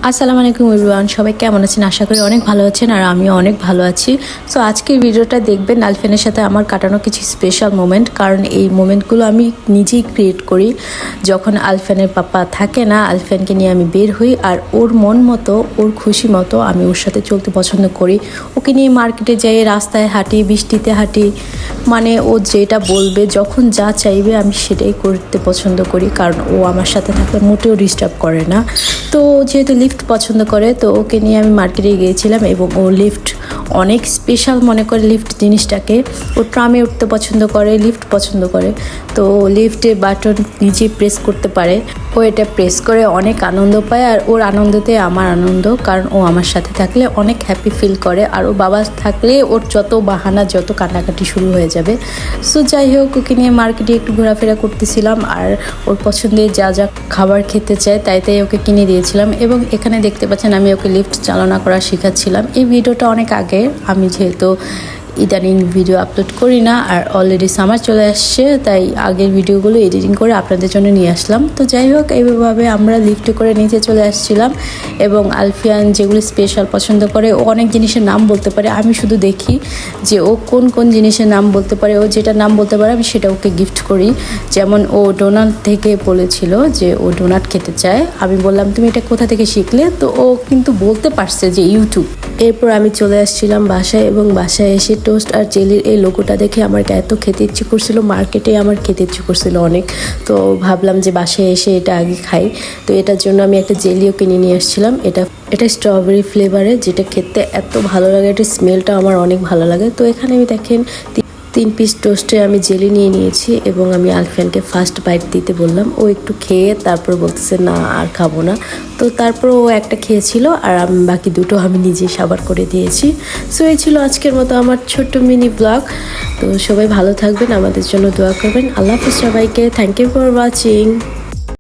আসসালামু আলাইকুম এভরিওয়ান, সবাই কেমন আছেন? আশা করি অনেক ভালো আছেন আর আমিও অনেক ভালো আছি। সো আজকের ভিডিওটা দেখবেন আলফিয়ানের সাথে আমার কাটানো কিছু স্পেশাল মোমেন্ট, কারণ এই মোমেন্টগুলো আমি নিজেই ক্রিয়েট করি। যখন আলফিয়ানের পাপা থাকে না, আলফিয়ানকে নিয়ে আমি বের হই আর ওর মন মতো, ওর খুশি মতো আমি ওর সাথে চলতে পছন্দ করি। ওকে নিয়ে মার্কেটে যাই, রাস্তায় হাঁটি, বৃষ্টিতে হাঁটি, মানে ও যেটা বলবে, যখন যা চাইবে আমি সেটাই করতে পছন্দ করি, কারণ ও আমার সাথে থাকলে মোটেও ডিস্টার্ব করে না। তো যেহেতু লিফট পছন্দ করে, তো ওকে নিয়ে আমি মার্কেটে গিয়েছিলাম এবং ও লিফট অনেক স্পেশাল মনে করে লিফট জিনিসটাকে। ও ট্রামে উঠতে পছন্দ করে, লিফট পছন্দ করে। তো লিফটে বাটন নিজে প্রেস করতে পারে, ও এটা প্রেস করে অনেক আনন্দ পায়। আর ওর আনন্দতে আমার আনন্দ, কারণ ও আমার সাথে থাকলে অনেক হ্যাপি ফিল করে। আর ও বাবা থাকলে ওর যত বাহানা, যত কান্নাকাটি শুরু হয়ে যাবে। সো যাই হোক, ওকে নিয়ে মার্কেটে একটু ঘোরাফেরা করতেছিলাম আর ওর পছন্দের যা যা খাবার খেতে চায় তাই তাই ওকে কিনে দিয়েছিলাম। এবং এখানে দেখতে পাচ্ছেন আমি ওকে লিফট চালনা করা শেখাচ্ছিলাম। এই ভিডিওটা অনেক আগে, আমি যেহেতু ইদানিং ভিডিও আপলোড করি না আর অলরেডি সামার চলে আসছে, তাই আগের ভিডিওগুলো এডিটিং করে আপনাদের জন্য নিয়ে আসলাম। তো যাই হোক, এইভাবে আমরা লিফটে করে নিচে চলে আসছিলাম এবং আলফিয়ান যেগুলি স্পেশাল পছন্দ করে, ও অনেক জিনিসের নাম বলতে পারে। আমি শুধু দেখি যে ও কোন কোন জিনিসের নাম বলতে পারে। ও যেটা নাম বলতে পারে আমি সেটা ওকে গিফট করি। যেমন ও ডোনাট থেকে বলেছিল যে ও ডোনাট খেতে চায়। আমি বললাম তুমি এটা কোথা থেকে শিখলে? তো ও কিন্তু বলতে পারছে যে ইউটিউব। এরপর আমি চলে আসছিলাম বাসায় এবং বাসায় এসে টোস্ট আর জেলির এই লোগোটা দেখে আমার এত খেতে ইচ্ছে করছিল, মার্কেটে আমার খেতে ইচ্ছে করছিল অনেক। তো ভাবলাম যে বাসায় এসে এটা আগে খাই। তো এটার জন্য আমি একটা জেলিও কিনে নিয়ে আসছিলাম। এটা স্ট্রবেরি ফ্লেভারে, যেটা খেতে এত ভালো লাগে, এটা স্মেলটা আমার অনেক ভালো লাগে। তো এখানে আমি দেখেন 3 পিস টোস্টে আমি জেলি নিয়ে নিয়েছি এবং আমি আলফিয়ানকে ফার্স্ট বাইট দিতে বললাম। ও একটু খেয়ে তারপর বলতেছে না আর খাবো না। তো তারপর ও একটা খেয়েছিল আর আমি বাকি দুটো আমি নিজেই সাবার করে দিয়েছি। সো এই ছিল আজকের মতো আমার ছোট্ট মিনি ব্লগ। তো সবাই ভালো থাকবেন, আমাদের জন্য দোয়া করবেন। আল্লাহ হাফেজ সবাইকে। Thank you for watching.